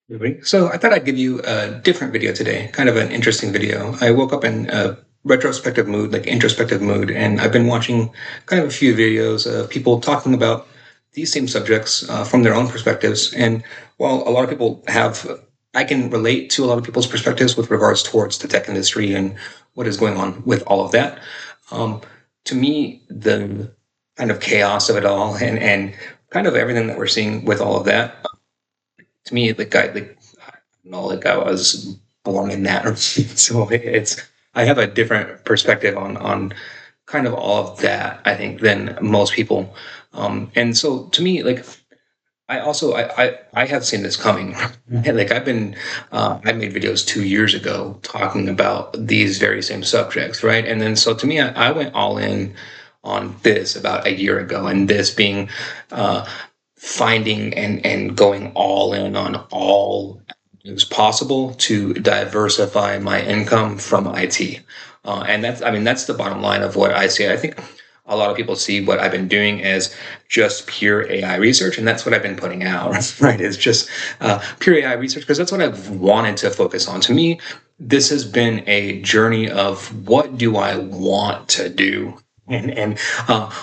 Really? So I thought I'd give you a different video today, kind of an interesting video. I woke up in a retrospective mood, like introspective mood, and I've been watching kind of a few videos of people talking about these same subjects from their own perspectives. And while a lot of people have, I can relate to a lot of people's perspectives with regards towards the tech industry and what is going on with all of that. Um, to me, the kind of chaos of it all and kind of everything that we're seeing with all of that to me, I don't know, like I was born in that, so it's I have a different perspective on kind of all of that. I think than most people, and so to me, like I have seen this coming. Like I made videos 2 years ago talking about these very same subjects, right? And then so to me, I went all in on this about a year ago, and this being uh, finding and going all in on all avenues possible to diversify my income from IT. And that's, I mean, that's the bottom line of what I see. I think a lot of people see what I've been doing as just pure AI research, and that's what I've been putting out, right? It's just pure AI research because that's what I've wanted to focus on. To me, this has been a journey of what do I want to do and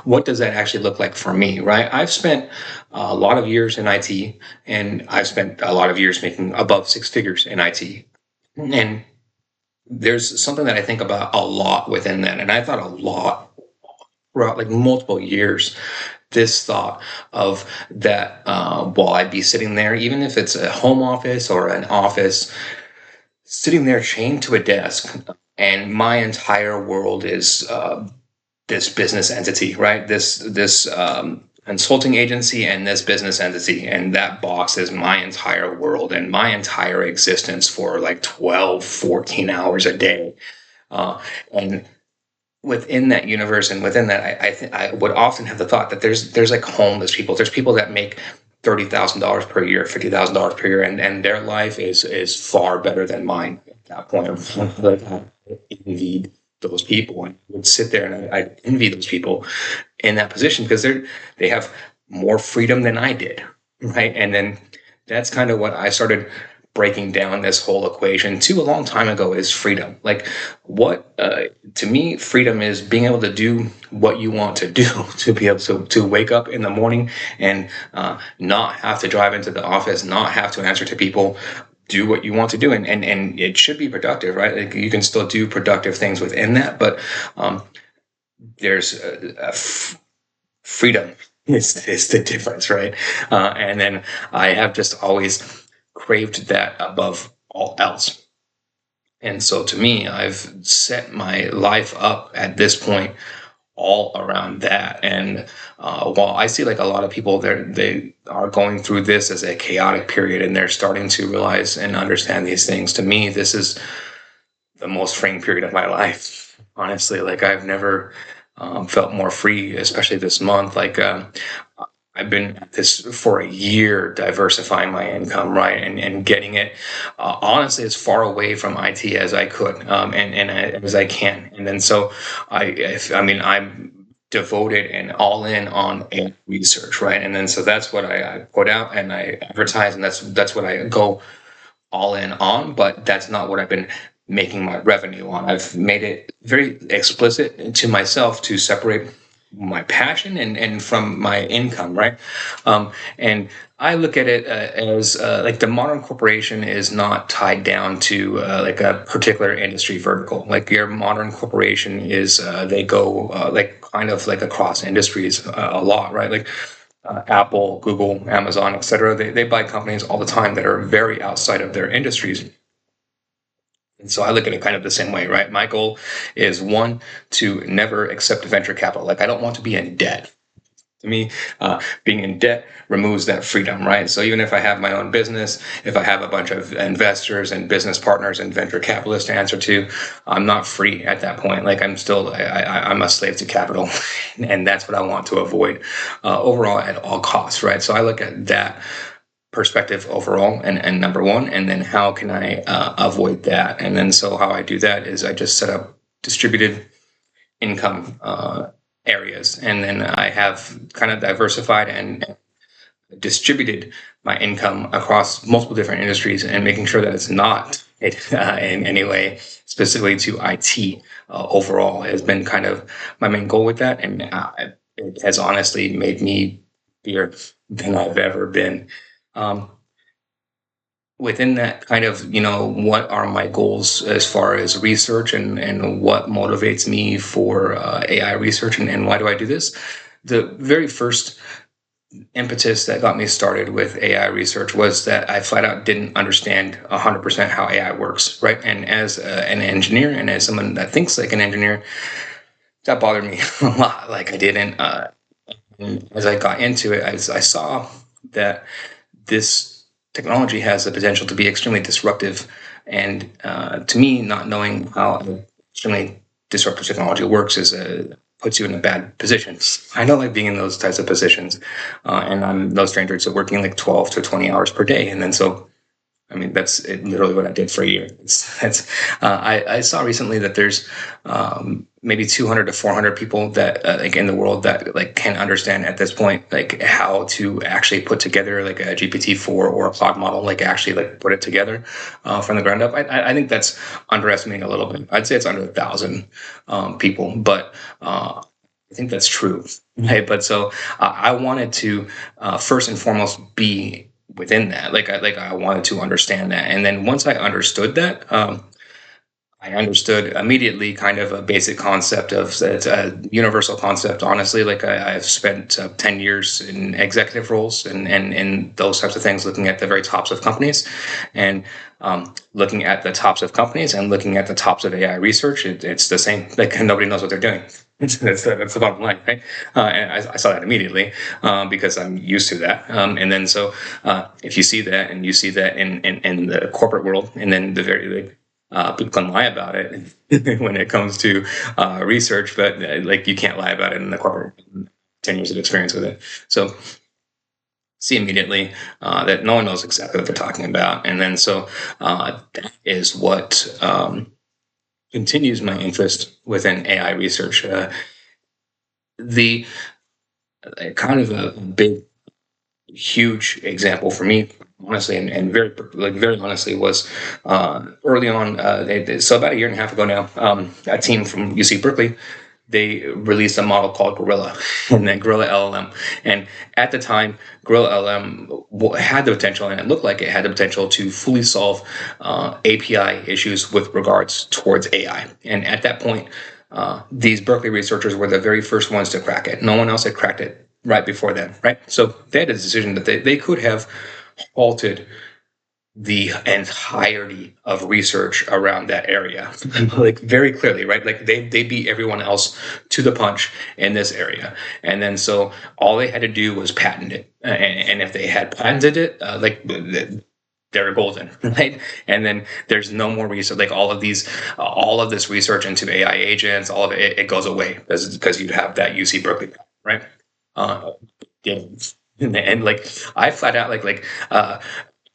what does that actually look like for me, right? I've spent a lot of years in IT, and I've spent a lot of years making above six figures in IT. And there's something that I think about a lot within that, and I thought a lot throughout like multiple years. This thought of that while I'd be sitting there, even if it's a home office or an office, sitting there chained to a desk, and my entire world is this business entity, right? This consulting agency and this business entity, and that box is my entire world and my entire existence for like 12, 14 hours a day. And within that universe and within that, I would often have the thought that there's like homeless people. There's people that make $30,000 per year, $50,000 per year, and their life is far better than mine at that point. Like I envied those people and would sit there and I envy those people in that position because they have more freedom than I did, right? And then that's kind of what I started breaking down this whole equation to a long time ago is freedom. Like what to me, freedom is being able to do what you want to do, to be able to wake up in the morning and not have to drive into the office, not have to answer to people, do what you want to do, and it should be productive, right? Like you can still do productive things within that, but there's freedom is the difference, right? And then I have just always craved that above all else. And so to me, I've set my life up at this point all around that. And while I see like a lot of people, they are going through this as a chaotic period, and they're starting to realize and understand these things. To me, this is the most freeing period of my life. Honestly, like I've never felt more free, especially this month. Like I've been at this for a year, diversifying my income, right, and getting it honestly as far away from IT as I could, and as I can. And then so I mean, I'm devoted and all in on research, right? And then so that's what I put out and I advertise, and that's what I go all in on. But that's not what I've been making my revenue on. I've made it very explicit to myself to separate my passion and from my income, right? And I look at it as like the modern corporation is not tied down to like a particular industry vertical. Like your modern corporation is they go like kind of like across industries a lot, right? Like Apple, Google, Amazon, etc. They buy companies all the time that are very outside of their industries. And so I look at it kind of the same way, right? My goal is one, to never accept venture capital. Like I don't want to be in debt. To me, being in debt removes that freedom, right? So even if I have my own business, if I have a bunch of investors and business partners and venture capitalists to answer to, I'm not free at that point. Like I'm still, I'm a slave to capital, and that's what I want to avoid overall at all costs, right? So I look at that perspective overall and number one, and then how can I avoid that? And then so how I do that is I just set up distributed income areas, and then I have kind of diversified and distributed my income across multiple different industries and making sure that it's not in any way specifically to IT overall has been kind of my main goal with that. And it has honestly made me bigger than I've ever been. Um, Within that kind of, what are my goals as far as research and what motivates me for AI research and why do I do this? The very first impetus that got me started with AI research was that I flat out didn't understand 100% how AI works, right? And as an engineer and as someone that thinks like an engineer, that bothered me a lot. Like I didn't, and as I got into it, I saw that this technology has the potential to be extremely disruptive. And to me, not knowing how extremely disruptive technology works puts you in a bad position. I don't like being in those types of positions, and I'm no stranger to working like 12 to 20 hours per day. And then so I mean, that's literally what I did for a year. I saw recently that there's maybe 200 to 400 people that like in the world that like can understand at this point like how to actually put together like a GPT-4 or a Claude model, like actually like put it together from the ground up. I think that's underestimating a little bit. I'd say it's under 1,000 people, but I think that's true. Right? But so I wanted to first and foremost be within that. I wanted to understand that, and then once I understood that, I understood immediately kind of a basic concept of it's a universal concept. Honestly, I've spent 10 years in executive roles and those types of things, looking at the very tops of companies, and looking at the tops of companies and looking at the tops of AI research. It's the same. Like nobody knows what they're doing. That's the bottom line, right? And I saw that immediately because I'm used to that. And then so if you see that and you see that in the corporate world, and then the very like, people can lie about it when it comes to research, but like you can't lie about it in the corporate 10 years of experience with it. So see immediately that no one knows exactly what they're talking about. And then so that is what continues my interest within AI research. The kind of a big, huge example for me, honestly, and very honestly, was early on. So about a year and a half ago now, a team from UC Berkeley, they released a model called Gorilla, and then Gorilla LLM. And at the time, Gorilla LLM had the potential, and it looked like it had the potential to fully solve API issues with regards towards AI. And at that point, these Berkeley researchers were the very first ones to crack it. No one else had cracked it right before then, right? So they had a decision that they could have halted the entirety of research around that area, like very clearly, right? Like they beat everyone else to the punch in this area, and then so all they had to do was patent it, and if they had patented it, they're golden, right? And then there's no more research. Like all of this research into AI agents, all of it goes away because you'd have that UC Berkeley, right? Yeah. And like I flat out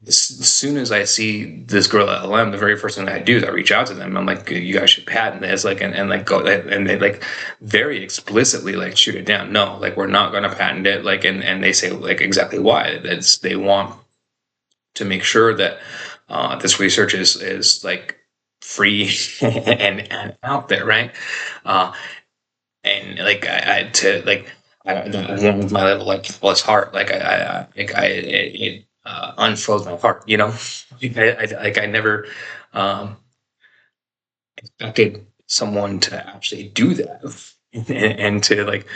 as soon as I see this Gorilla LM, the very first thing that I do is I reach out to them. I'm like, you guys should patent this, and like go, and they like very explicitly like shoot it down. No, like we're not going to patent it. Like, and they say like exactly why. They want to make sure that this research is like free and out there, right? And like I to like I warmed my little like plus heart. Like it unfroze my heart. You know, I never expected someone to actually do that. And to like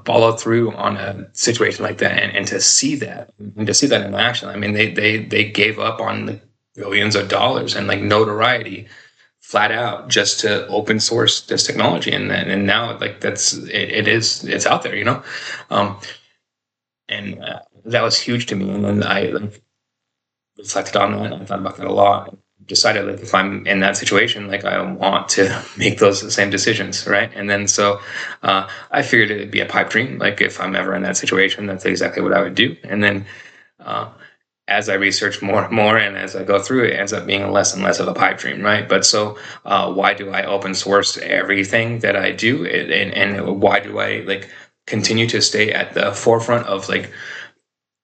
follow through on a situation like that, and to see that in action. I mean, they gave up on the billions of dollars and like notoriety flat out just to open source this technology, and now like it's out there, you know. And that was huge to me, and then I like reflected on that, and I thought about that a lot. Decided like if I'm in that situation, like I want to make those same decisions, right? And then so I figured it'd be a pipe dream. Like if I'm ever in that situation, that's exactly what I would do. And then as I research more and more, and as I go through, it ends up being less and less of a pipe dream, right? But so why do I open source everything that I do, and why do I like continue to stay at the forefront of like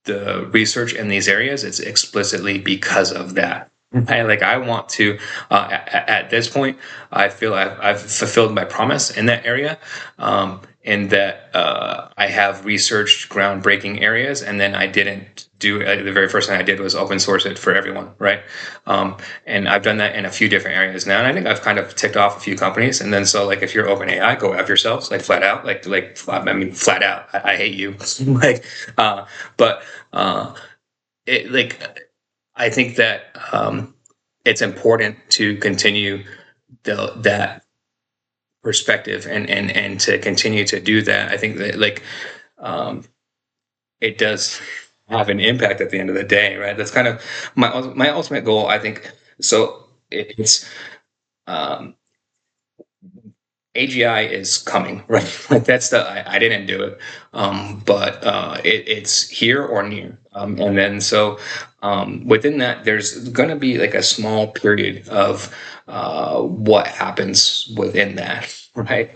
the research in these areas, it's explicitly because of that. I want to, at this point, I feel I've fulfilled my promise in that area, in that I have researched groundbreaking areas, and then I didn't do the very first thing I did was open source it for everyone, right? And I've done that in a few different areas now, and I think I've kind of ticked off a few companies. And then so if you're OpenAI, go have yourselves flat out, flat out. I hate you, but it I think that it's important to continue that perspective and to continue to do that. I think that um, it does have an impact at the end of the day, right? That's kind of my ultimate goal. I think so. It's um, AGI is coming, right? That's I didn't do it, but it's here or near, and then so within that, there's going to be a small period of what happens within that, right?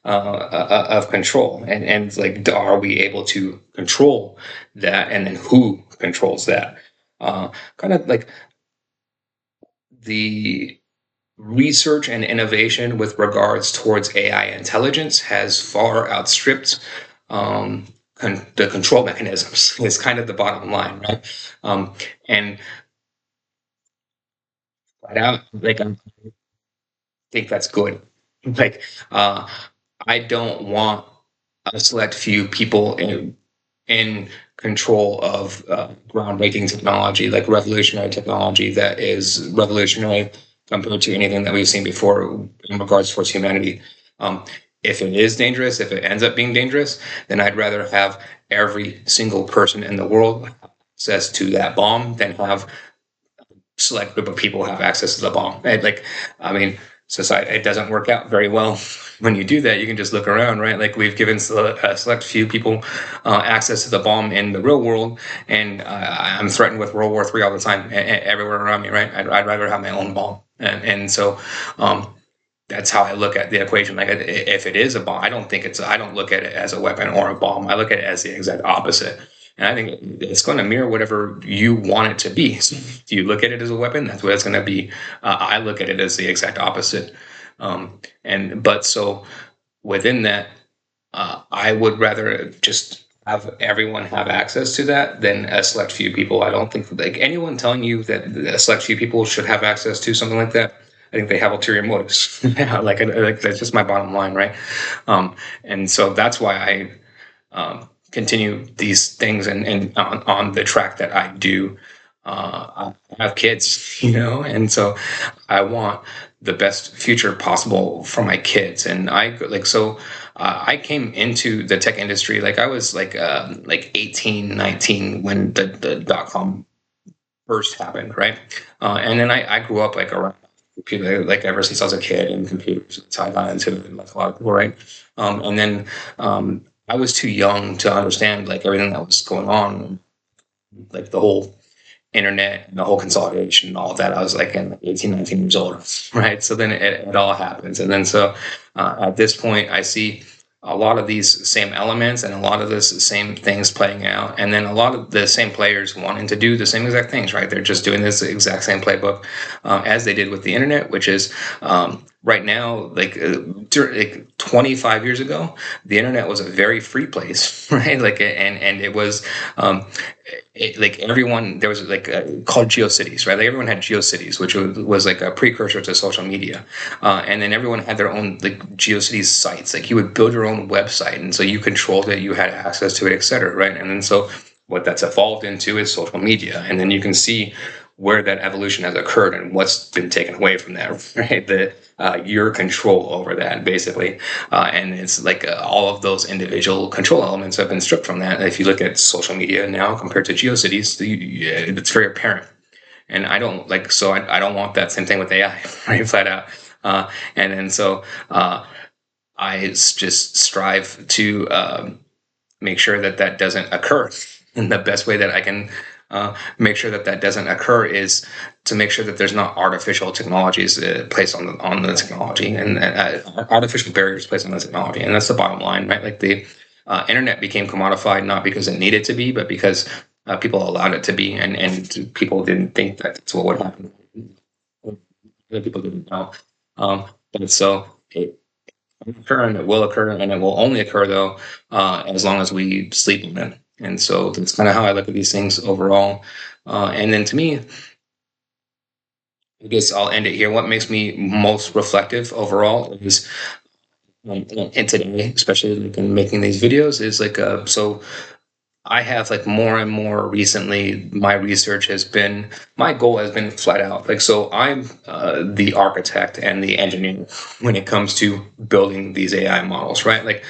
Of control, and are we able to control that, and then who controls that? Kind of the research and innovation with regards towards AI intelligence has far outstripped the control mechanisms. Is kind of the bottom line, right? And flat out, I think that's good. Like, uh, I don't want a select few people in control of groundbreaking technology, like revolutionary technology that is revolutionary compared to anything that we've seen before in regards towards humanity. Um, if it is dangerous, if it ends up being dangerous, then I'd rather have every single person in the world access to that bomb than have select group of people have access to the bomb. I mean, society, it doesn't work out very well when you do that. You can just look around, right? We've given a select few people access to the bomb in the real world, and I'm threatened with World War III all the time, everywhere around me, right? I'd rather have my own bomb, and so that's how I look at the equation. If it is a bomb, I don't look at it as a weapon or a bomb. I look at it as the exact opposite. And I think it's going to mirror whatever you want it to be. So if you look at it as a weapon, that's what it's going to be. I look at it as the exact opposite. But so within that, I would rather just have everyone have access to that than a select few people. I don't think anyone telling you that a select few people should have access to something like that. I think they have ulterior motives. That's just my bottom line, right? And so that's why I continue these things and on the track that I do. I have kids, and so I want the best future possible for my kids. And I came into the tech industry I was 18, 19 when the dot-com first happened, right? And then I grew up around computer ever since I was a kid, and computers. That's how I got into it, a lot of people, right? And then I was too young to understand everything that was going on, the whole internet and the whole consolidation and all of that. I was 18, 19 years old, right? So then it all happens, and then so at this point, I see a lot of these same elements and a lot of this same things playing out, and then a lot of the same players wanting to do the same exact things, right? They're just doing this exact same playbook as they did with the internet, which is right now 25 years ago, the internet was a very free place, right? And it was everyone, there was called GeoCities, right? Everyone had GeoCities, which was a precursor to social media, and then everyone had their own GeoCities sites. You would build your own website, and so you controlled it, you had access to it, etc., right? And then so what that's evolved into is social media, and then you can see where that evolution has occurred and what's been taken away from that, right? Your control over that, basically. And it's all of those individual control elements have been stripped from that. If you look at social media now compared to GeoCities, it's very apparent. And I don't I don't want that same thing with AI, right? Flat out. And then so I just strive to make sure that doesn't occur. And the best way that I can make sure that doesn't occur is to make sure that there's not artificial technologies placed on the technology, and artificial barriers placed on the technology. And that's the bottom line, right? The internet became commodified not because it needed to be, but because People allowed it to be, and people didn't think that that's what would happen. Other people didn't know. But so it can occur, and it will occur, and it will only occur though as long as we sleep in it. And so that's kind of how I look at these things overall. And then to me, I guess I'll end it here. What makes me most reflective overall is, and today, especially like in making these videos, is like so I have like more and more recently, my research has been, my goal has been flat out. Like, so I'm the architect and the engineer when it comes to building these AI models, right? Like,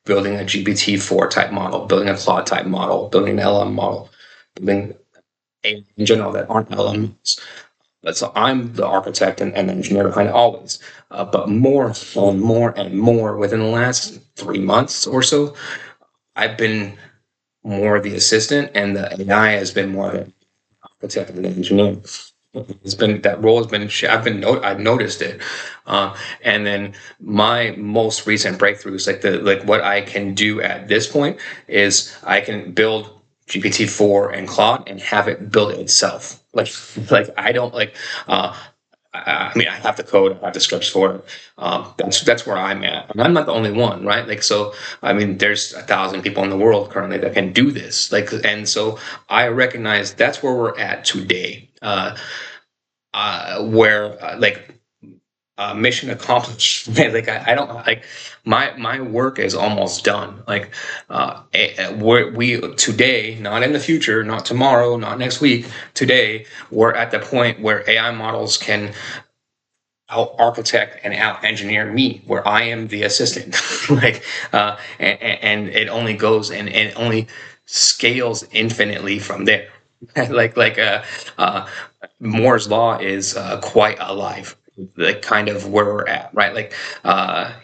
building a GPT-4 type model, building a Claude type model, building an LM model, building AI in general that aren't LMs. But so I'm the architect and engineer behind it always. But more and more and more within the last 3 months or so, I've been more the assistant, and the AI has been more the architect and the engineer. It's been that role has been. I've noticed it, and then my most recent breakthroughs, like what I can do at this point, is I can build GPT-4 and Claude and have it build itself. Like I don't like. I mean, I have the code, I have the scripts for it. That's where I'm at, and I'm not the only one, right? Like, so I mean, there's 1,000 people in the world currently that can do this. Like, and so I recognize that's where we're at today. Where like mission accomplished. Like I don't like my work is almost done. Like we today, not in the future, not tomorrow, not next week. Today, we're at the point where AI models can out architect and out engineer me, where I am the assistant. Like, and it only goes and it only scales infinitely from there. like uh, Moore's law is quite alive. Like kind of where we're at, right? Like,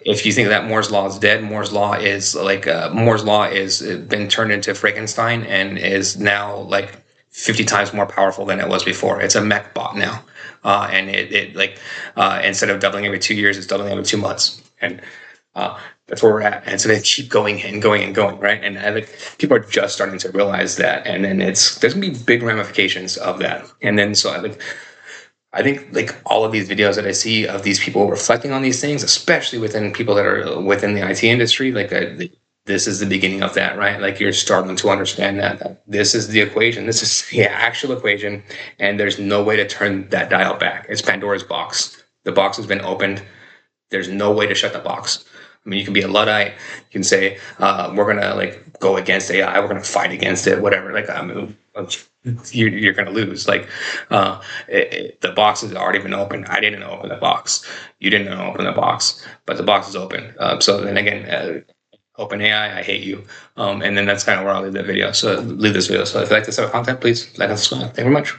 if you think that Moore's law is dead, Moore's law is been turned into Frankenstein and is now like 50 times more powerful than it was before. It's a mech bot now, and it like instead of doubling every 2 years, it's doubling every 2 months, and that's where we're at. And so they keep going and going and going, right? And I think people are just starting to realize that, and then there's gonna be big ramifications of that. And then so I think like all of these videos that I see of these people reflecting on these things, especially within people that are within the IT industry, like this is the beginning of that, right? Like you're starting to understand that this is the equation, this is the actual equation, and there's no way to turn that dial back. It's Pandora's box. The box has been opened. There's no way to shut the box. I mean, you can be a Luddite. You can say, we're going to like go against AI. We're going to fight against it, whatever. Like, I mean, you're going to lose. Like, the box has already been opened. I didn't open the box. You didn't open the box, but the box is open. So then again, open AI, I hate you. And then that's kind of where I'll leave that video. So leave this video. So if you like this type of content, please like and subscribe. Thank you very much.